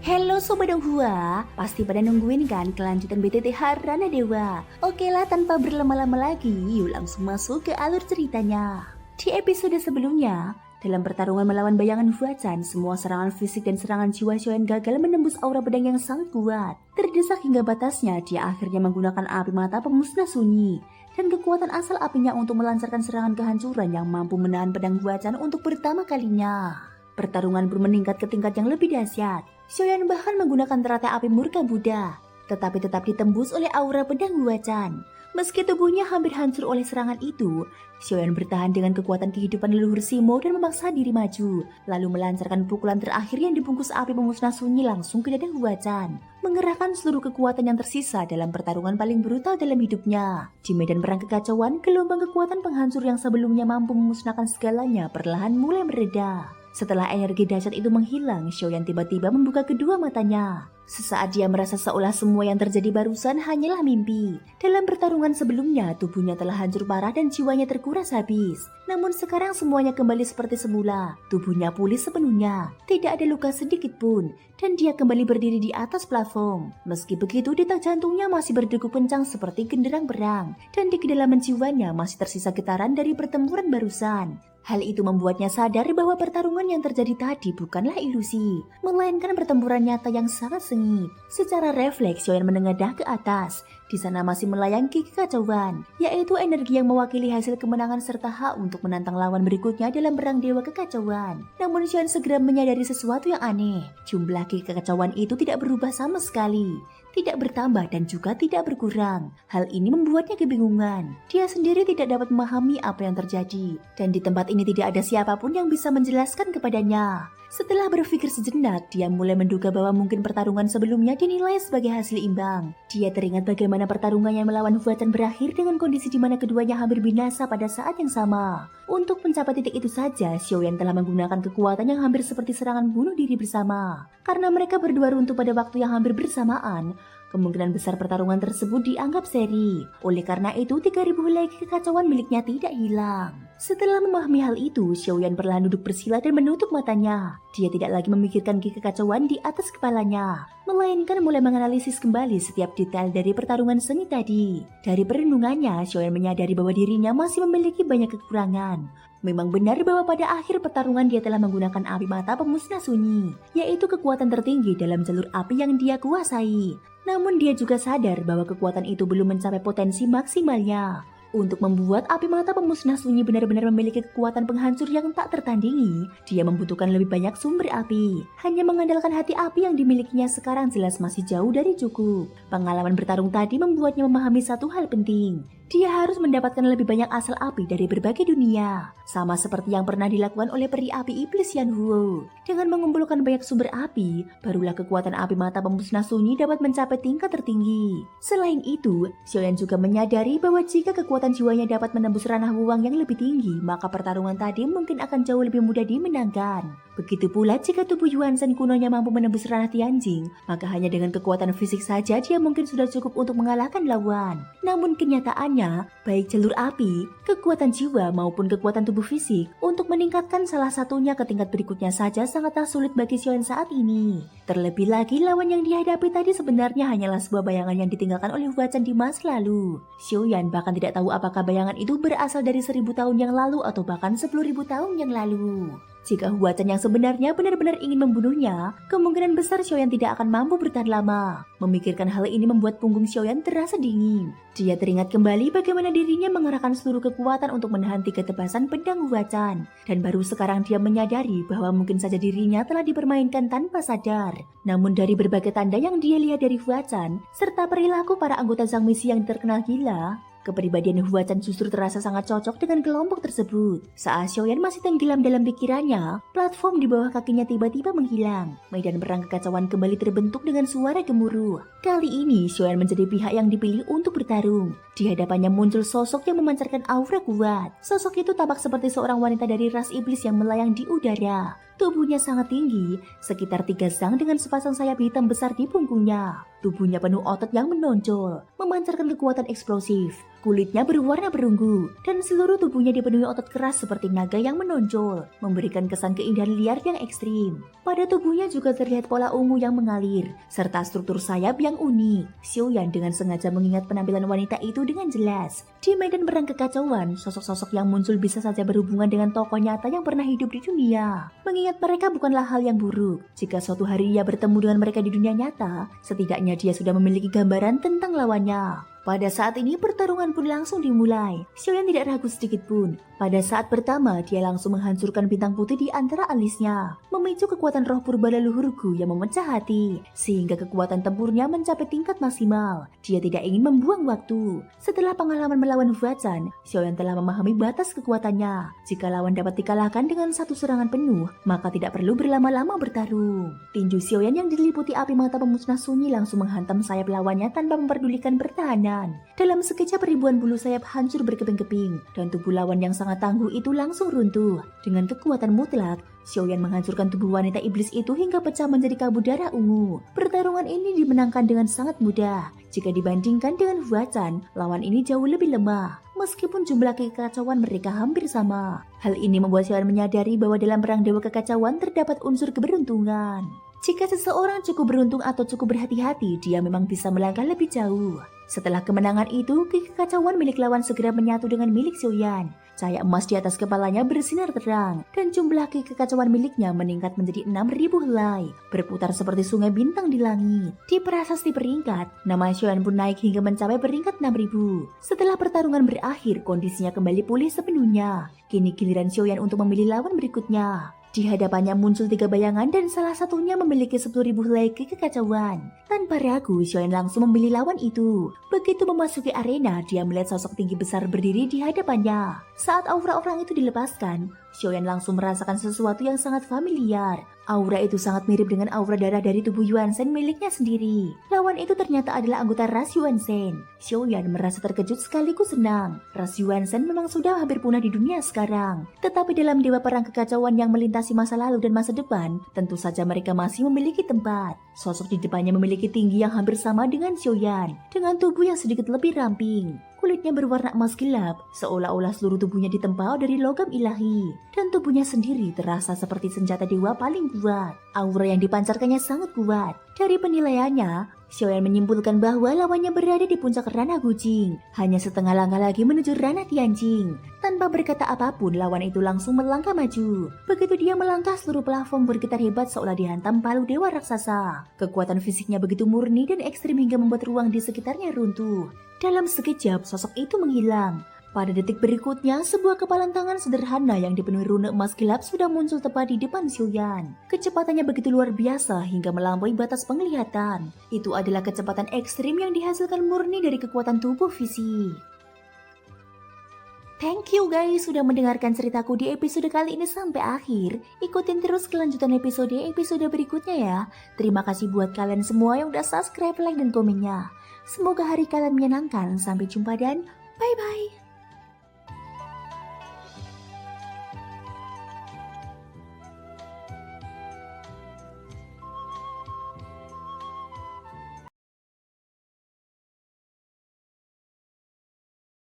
Halo Sobat Donghua, pasti pada nungguin kan kelanjutan BTT Harana Dewa? Oke lah, tanpa berlama-lama lagi, yuk langsung masuk ke alur ceritanya. Di episode sebelumnya, dalam pertarungan melawan bayangan Huachan, semua serangan fisik dan serangan jiwa Xiaoyan gagal menembus aura pedang yang sangat kuat. Terdesak hingga batasnya, dia akhirnya menggunakan api mata pemusnah sunyi dan kekuatan asal apinya untuk melancarkan serangan kehancuran yang mampu menahan pedang Huachan untuk pertama kalinya. Pertarungan pun meningkat ke tingkat yang lebih dahsyat. Xiaoyan bahkan menggunakan teratai api murka Buddha, tetapi tetap ditembus oleh aura pedang Huachan. Meski tubuhnya hampir hancur oleh serangan itu, Xiaoyan bertahan dengan kekuatan kehidupan leluhur Simo dan memaksa diri maju, lalu melancarkan pukulan terakhir yang dibungkus api pemusnah sunyi langsung ke dada Huachan, mengerahkan seluruh kekuatan yang tersisa dalam pertarungan paling brutal dalam hidupnya. Di medan perang kekacauan, gelombang kekuatan penghancur yang sebelumnya mampu memusnahkan segalanya perlahan mulai mereda. Setelah energi dahsyat itu menghilang, Xiaoyan tiba-tiba membuka kedua matanya. Sesaat dia merasa seolah semua yang terjadi barusan hanyalah mimpi. Dalam pertarungan sebelumnya, tubuhnya telah hancur parah dan jiwanya terkuras habis. Namun sekarang semuanya kembali seperti semula. Tubuhnya pulih sepenuhnya, tidak ada luka sedikit pun, dan dia kembali berdiri di atas platform. Meski begitu, detak jantungnya masih berdegup kencang seperti genderang perang, dan di kedalaman jiwanya masih tersisa getaran dari pertempuran barusan. Hal itu membuatnya sadar bahwa pertarungan yang terjadi tadi bukanlah ilusi, melainkan pertempuran nyata yang sangat sengit. Secara refleks, Xiaoyan menengadah ke atas. Di sana masih melayang ki kekacauan, yaitu energi yang mewakili hasil kemenangan serta hak untuk menantang lawan berikutnya dalam perang dewa kekacauan. Namun Xiaoyan segera menyadari sesuatu yang aneh. Jumlah ki kekacauan itu tidak berubah sama sekali, tidak bertambah dan juga tidak berkurang. Hal ini membuatnya kebingungan. Dia sendiri tidak dapat memahami apa yang terjadi, dan di tempat ini tidak ada siapapun yang bisa menjelaskan kepadanya. Setelah berpikir sejenak, dia mulai menduga bahwa mungkin pertarungan sebelumnya dinilai sebagai hasil imbang. Dia teringat bagaimana pertarungannya melawan Huachan berakhir dengan kondisi di mana keduanya hampir binasa pada saat yang sama. Untuk mencapai titik itu saja, Xiaoyan telah menggunakan kekuatan yang hampir seperti serangan bunuh diri bersama. Karena mereka berdua runtuh pada waktu yang hampir bersamaan, kemungkinan besar pertarungan tersebut dianggap seri. Oleh karena itu, 3000 helai kekacauan miliknya tidak hilang. Setelah memahami hal itu, Xiaoyan perlahan duduk bersila dan menutup matanya. Dia tidak lagi memikirkan ki kekacauan di atas kepalanya, melainkan mulai menganalisis kembali setiap detail dari pertarungan sengit tadi. Dari perenungannya, Xiaoyan menyadari bahwa dirinya masih memiliki banyak kekurangan. Memang benar bahwa pada akhir pertarungan dia telah menggunakan api mata pemusnah sunyi, yaitu kekuatan tertinggi dalam jalur api yang dia kuasai. Namun dia juga sadar bahwa kekuatan itu belum mencapai potensi maksimalnya. Untuk membuat api mata pemusnah sunyi benar-benar memiliki kekuatan penghancur yang tak tertandingi, dia membutuhkan lebih banyak sumber api. Hanya mengandalkan hati api yang dimilikinya sekarang jelas masih jauh dari cukup. Pengalaman bertarung tadi membuatnya memahami satu hal penting. Dia harus mendapatkan lebih banyak asal api dari berbagai dunia, sama seperti yang pernah dilakukan oleh peri api iblis Yan Huo. Dengan mengumpulkan banyak sumber api, barulah kekuatan api mata pemusnah sunyi dapat mencapai tingkat tertinggi. Selain itu, Xiaoyan juga menyadari bahwa jika kekuatan jiwanya dapat menembus ranah wuwang yang lebih tinggi, maka pertarungan tadi mungkin akan jauh lebih mudah dimenangkan. Begitu pula jika tubuh Yuan Shen kunonya mampu menembus ranah Tianjing, maka hanya dengan kekuatan fisik saja dia mungkin sudah cukup untuk mengalahkan lawan. Namun kenyataannya, baik jalur api, kekuatan jiwa maupun kekuatan tubuh fisik, untuk meningkatkan salah satunya ke tingkat berikutnya saja sangatlah sulit bagi Xiaoyan saat ini. Terlebih lagi lawan yang dihadapi tadi sebenarnya hanyalah sebuah bayangan yang ditinggalkan oleh Huachan di masa lalu. Xiaoyan bahkan tidak tahu apakah bayangan itu berasal dari 1000 tahun yang lalu atau bahkan 10.000 tahun yang lalu. Jika Huachan yang sebenarnya benar-benar ingin membunuhnya, kemungkinan besar Xiaoyan tidak akan mampu bertahan lama. Memikirkan hal ini membuat punggung Xiaoyan terasa dingin. Dia teringat kembali bagaimana dirinya mengerahkan seluruh kekuatan untuk menahan 3 tebasan pedang Huachan. Dan baru sekarang dia menyadari bahwa mungkin saja dirinya telah dipermainkan tanpa sadar. Namun dari berbagai tanda yang dia lihat dari Huachan, serta perilaku para anggota Zhang Misi yang terkenal gila, kepribadian Huachan justru terasa sangat cocok dengan kelompok tersebut. Saat Xiaoyan masih tenggelam dalam pikirannya, platform di bawah kakinya tiba-tiba menghilang. Medan perang kekacauan kembali terbentuk dengan suara gemuruh. Kali ini Xiaoyan menjadi pihak yang dipilih untuk bertarung. Di hadapannya muncul sosok yang memancarkan aura kuat. Sosok itu tampak seperti seorang wanita dari ras iblis yang melayang di udara. Tubuhnya sangat tinggi, sekitar 3 zang dengan sepasang sayap hitam besar di punggungnya. Tubuhnya penuh otot yang menonjol, memancarkan kekuatan eksplosif. Kulitnya berwarna perunggu dan seluruh tubuhnya dipenuhi otot keras seperti naga yang menonjol, memberikan kesan keindahan liar yang ekstrim. Pada tubuhnya juga terlihat pola ungu yang mengalir, serta struktur sayap yang unik. Xiaoyan dengan sengaja mengingat penampilan wanita itu dengan jelas. Di medan perang kekacauan, sosok-sosok yang muncul bisa saja berhubungan dengan tokoh nyata yang pernah hidup di dunia. Mengingat mereka bukanlah hal yang buruk. Jika suatu hari ia bertemu dengan mereka di dunia nyata, setidaknya dia sudah memiliki gambaran tentang lawannya. Pada saat ini pertarungan pun langsung dimulai. Xiaoyan tidak ragu sedikit pun. Pada saat pertama, dia langsung menghancurkan bintang putih di antara alisnya, memicu kekuatan roh purba leluhurku yang memecah hati, sehingga kekuatan tempurnya mencapai tingkat maksimal. Dia tidak ingin membuang waktu. Setelah pengalaman melawan Huachan, Xiaoyan telah memahami batas kekuatannya. Jika lawan dapat dikalahkan dengan satu serangan penuh, maka tidak perlu berlama-lama bertarung. Tinju Xiaoyan yang diliputi api mata pemusnah sunyi langsung menghantam sayap lawannya tanpa memperdulikan pertahanan. Dalam sekejap ribuan bulu sayap hancur berkeping-keping dan tubuh lawan yang sangat tangguh itu langsung runtuh. Dengan kekuatan mutlak, Xiaoyan menghancurkan tubuh wanita iblis itu hingga pecah menjadi kabut darah ungu. Pertarungan ini dimenangkan dengan sangat mudah. Jika dibandingkan dengan Huachan, lawan ini jauh lebih lemah. Meskipun jumlah kekacauan mereka hampir sama. Hal ini membuat Xiaoyan menyadari bahwa dalam perang dewa kekacauan terdapat unsur keberuntungan. Jika seseorang cukup beruntung atau cukup berhati-hati, dia memang bisa melangkah lebih jauh. Setelah kemenangan itu, kekacauan milik lawan segera menyatu dengan milik Xiaoyan. Cahaya emas di atas kepalanya bersinar terang, dan jumlah kekacauan miliknya meningkat menjadi 6.000 helai, berputar seperti sungai bintang di langit. Di prasasti peringkat, nama Xiaoyan pun naik hingga mencapai peringkat 6.000. Setelah pertarungan berakhir, kondisinya kembali pulih sepenuhnya. Kini giliran Xiaoyan untuk memilih lawan berikutnya. Di hadapannya muncul 3 bayangan dan salah satunya memiliki 10.000 helai kekacauan. Tanpa ragu, Xiaoyan langsung memilih lawan itu. Begitu memasuki arena, dia melihat sosok tinggi besar berdiri di hadapannya. Saat aura orang itu dilepaskan, Xiaoyan langsung merasakan sesuatu yang sangat familiar. Aura itu sangat mirip dengan aura darah dari tubuh Yuan Shen miliknya sendiri. Lawan itu ternyata adalah anggota ras Yuan Shen. Xiaoyan merasa terkejut sekaligus senang. Ras Yuan Shen memang sudah hampir punah di dunia sekarang. Tetapi dalam dewa perang kekacauan yang melintasi masa lalu dan masa depan, tentu saja mereka masih memiliki tempat. Sosok di depannya memiliki tinggi yang hampir sama dengan Xiaoyan, dengan tubuh yang sedikit lebih ramping. Kulitnya berwarna emas gelap, seolah-olah seluruh tubuhnya ditempa dari logam ilahi. Dan tubuhnya sendiri terasa seperti senjata dewa paling kuat. Aura yang dipancarkannya sangat kuat. Dari penilaiannya, Xiaoyan menyimpulkan bahwa lawannya berada di puncak ranah Gujing. Hanya setengah langkah lagi menuju ranah Tianjing. Tanpa berkata apapun, lawan itu langsung melangkah maju. Begitu dia melangkah, seluruh plafon bergetar hebat seolah dihantam palu dewa raksasa. Kekuatan fisiknya begitu murni dan ekstrim hingga membuat ruang di sekitarnya runtuh. Dalam sekejap, sosok itu menghilang. Pada detik berikutnya, sebuah kepalan tangan sederhana yang dipenuhi rune emas gelap sudah muncul tepat di depan Xiaoyan. Kecepatannya begitu luar biasa hingga melampaui batas penglihatan. Itu adalah kecepatan ekstrim yang dihasilkan murni dari kekuatan tubuh fisik. Thank you guys sudah mendengarkan ceritaku di episode kali ini sampai akhir. Ikutin terus kelanjutan episode berikutnya ya. Terima kasih buat kalian semua yang udah subscribe, like, dan komennya. Semoga hari kalian menyenangkan. Sampai jumpa dan bye-bye.